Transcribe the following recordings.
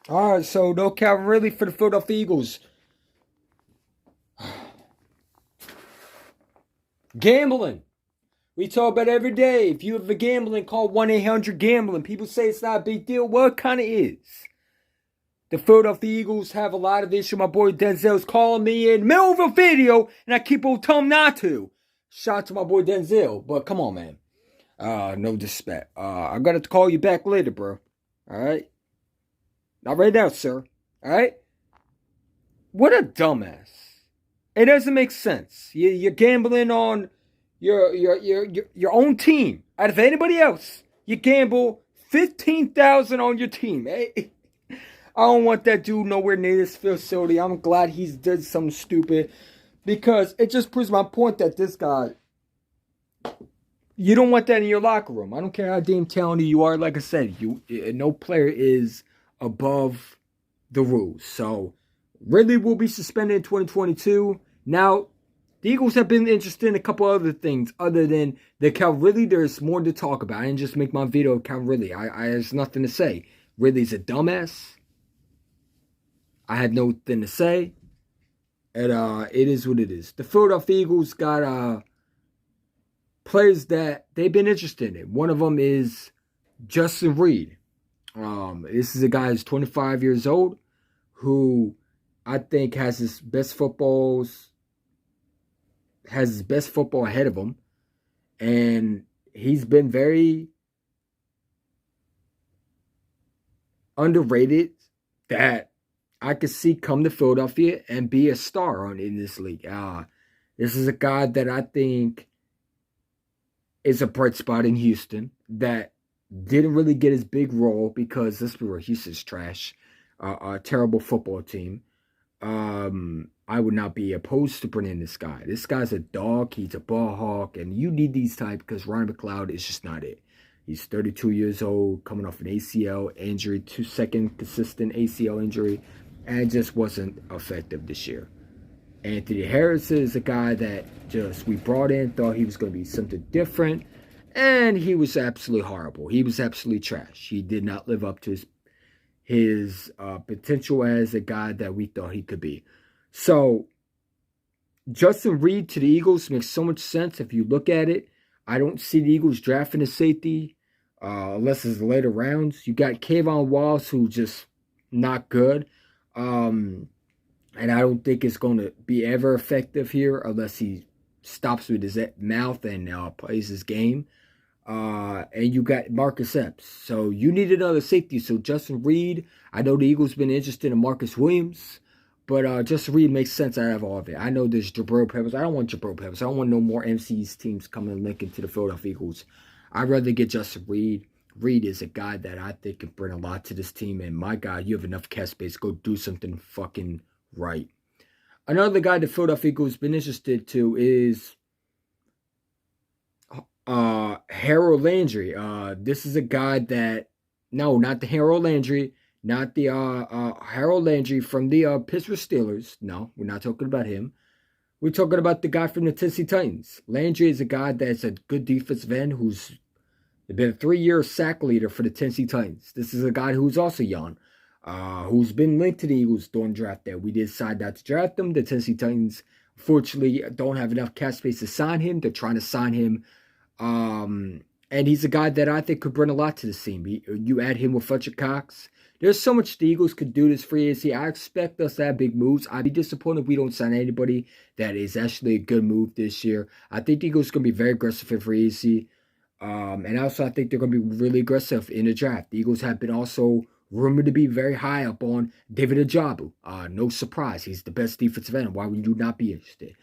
All right, so no Calvin Ridley for the Philadelphia Eagles. Gambling. We talk about it every day. If you have a gambling, call 1-800-GAMBLING. People say it's not a big deal. Well, it kind of is. The Philadelphia Eagles have a lot of issues. My boy Denzel's calling me in the middle of a video, and I keep on telling him not to. Shout out to my boy Denzel, but come on, man. No disrespect. I got to call you back later, bro. All right? Not right now, sir. All right? What a dumbass. It doesn't make sense. You're gambling on your own team. Out of anybody else, you gamble 15,000 on your team. Hey, I don't want that dude nowhere near this facility. I'm glad he's did something stupid because it just proves my point that this guy, you don't want that in your locker room. I don't care how damn talented you are. Like I said, no player is above the rules. So Ridley will be suspended in 2022. Now, the Eagles have been interested in a couple other things other than the Cal Ridley. There's more to talk about. I didn't just make my video of Cal Ridley. There's nothing to say. Ridley's a dumbass. I had nothing to say. And it is what it is. The Philadelphia Eagles got players that they've been interested in. One of them is Justin Reid. This is a guy who's 25 years old who I think has his best football ahead of him. And he's been very underrated that I could see come to Philadelphia and be a star in this league. This is a guy that I think is a bright spot in Houston that didn't really get his big role because let's be real, Houston's trash. A terrible football team. I would not be opposed to bringing this guy. This guy's a dog. He's a ball hawk. And you need these type because Ryan McLeod is just not it. He's 32 years old, coming off an ACL injury, second consistent ACL injury, and it just wasn't effective this year. Anthony Harris is a guy that we brought in, thought he was going to be something different, and he was absolutely horrible. He was absolutely trash. He did not live up to his potential as a guy that we thought he could be. So, Justin Reid to the Eagles makes so much sense if you look at it. I don't see the Eagles drafting a safety unless it's the later rounds. You got Kayvon Wallace, who's just not good. And I don't think it's going to be ever effective here unless he stops with his mouth and plays his game. And you got Marcus Epps. So you need another safety. So Justin Reid, I know the Eagles been interested in Marcus Williams, but Justin Reid makes sense out of all of it. I know there's Jabril Peppers. I don't want Jabril Peppers. I don't want no more MC's teams coming and linking to the Philadelphia Eagles. I'd rather get Justin Reid. Reid is a guy that I think can bring a lot to this team. And my God, you have enough cap space. Go do something fucking right. Another guy the Philadelphia Eagles been interested to is Harold Landry. This is a guy that, no, not the Harold Landry, not the Harold Landry from the Pittsburgh Steelers. No, we're not talking about him. We're talking about the guy from the Tennessee Titans. Landry is a guy that's a good defensive end who's been a 3-year sack leader for the Tennessee Titans. This is a guy who's also young, who's been linked to the Eagles during draft day. We decide not to draft him. The Tennessee Titans, unfortunately, don't have enough cap space to sign him. They're trying to sign him. And he's a guy that I think could bring a lot to the team. You add him with Fletcher Cox. There's so much the Eagles could do this free agency. I expect us to have big moves. I'd be disappointed if we don't sign anybody that is actually a good move this year. I think the Eagles are going to be very aggressive in free agency. And also I think they're going to be really aggressive in the draft. The Eagles have been also rumored to be very high up on David Njoku. No surprise. He's the best defensive end. Why would you not be interested?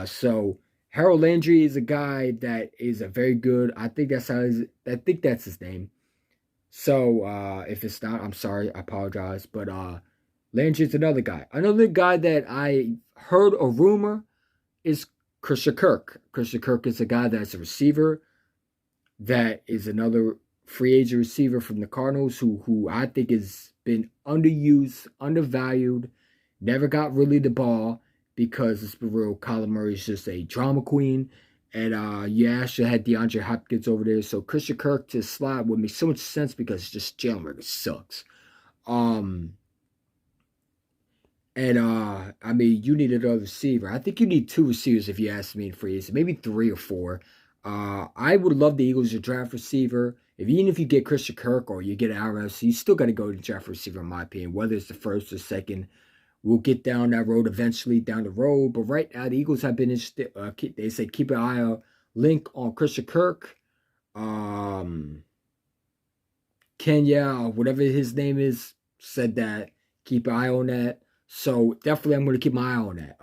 So Harold Landry is a guy that is a very good. I think that's his name. So if it's not, I'm sorry. I apologize. But Landry's another guy. Another guy that I heard a rumor is Christian Kirk. Christian Kirk is a guy that's a receiver. That is another free agent receiver from the Cardinals who I think has been underused, undervalued, never got really the ball because it's been real. Kyler Murray is just a drama queen. And you actually had DeAndre Hopkins over there. So Christian Kirk to slide would make so much sense because just Jalen Murray sucks. Um, and I mean, you need another receiver. I think you need two receivers if you ask me in free agency, maybe three or four. I would love the Eagles to draft receiver. Even if you get Christian Kirk or you get RLC, you still got to go to draft receiver, in my opinion. Whether it's the first or second, we'll get down that road eventually down the road. But right now, the Eagles have been interested. They say keep an eye out. Link on Christian Kirk. Um, Kenya, or whatever his name is, said that keep an eye on that. So definitely, I'm going to keep my eye on that.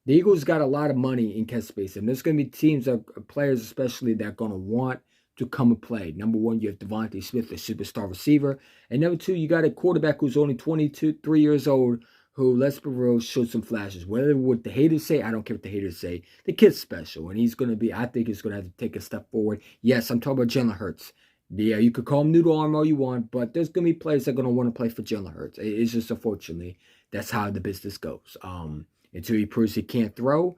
The Eagles got a lot of money in cap space, and there's going to be teams, players especially, that are going to want to come and play. Number one, you have Devontae Smith, a superstar receiver, and number two, you got a quarterback who's only 3 years old, who, let's be real, showed some flashes. Whatever what the haters say, I don't care what the haters say. The kid's special, and he's going to be, I think he's going to have to take a step forward. Yes, I'm talking about Jalen Hurts. Yeah, you could call him noodle arm all you want, but there's going to be players that are going to want to play for Jalen Hurts. It's just, unfortunately, that's how the business goes. Until he proves he can't throw,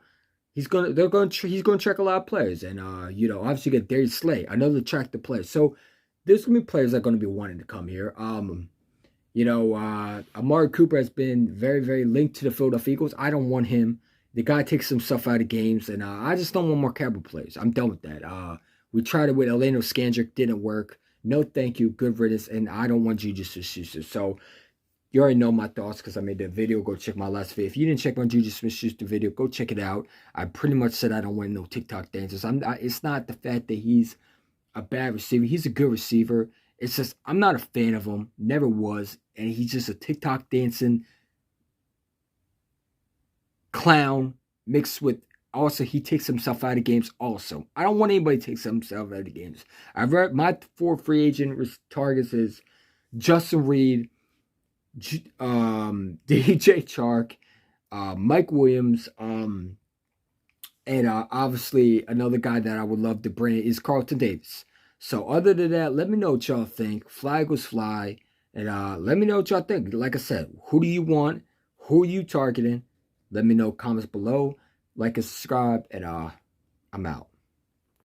he's gonna track a lot of players, and obviously you get Darius Slay, another attractive player. So there's gonna be players that are gonna be wanting to come here. Amari Cooper has been very, very linked to the Philadelphia Eagles. I don't want him. The guy takes some stuff out of games, and I just don't want more cowboy players. I'm done with that. We tried it with Eleno Skandrick, didn't work. No, thank you, good riddance, and I don't want Juju Smith-Schuster. So you already know my thoughts because I made the video. Go check my last video. If you didn't check my Juju Smith-Schuster video, go check it out. I pretty much said I don't want no TikTok dances. It's not the fact that he's a bad receiver. He's a good receiver. It's just I'm not a fan of him. Never was. And he's just a TikTok dancing clown mixed with also he takes himself out of games also. I don't want anybody to take himself out of games. I've read my 4 free agent targets is Justin Reid, DJ Chark, Mike Williams, and obviously another guy that I would love to bring is Carlton Davis. So other than that, let me know what y'all think. Fly goes fly. And let me know what y'all think. Like I said, who do you want? Who are you targeting? Let me know comments below. Like and subscribe. And I'm out.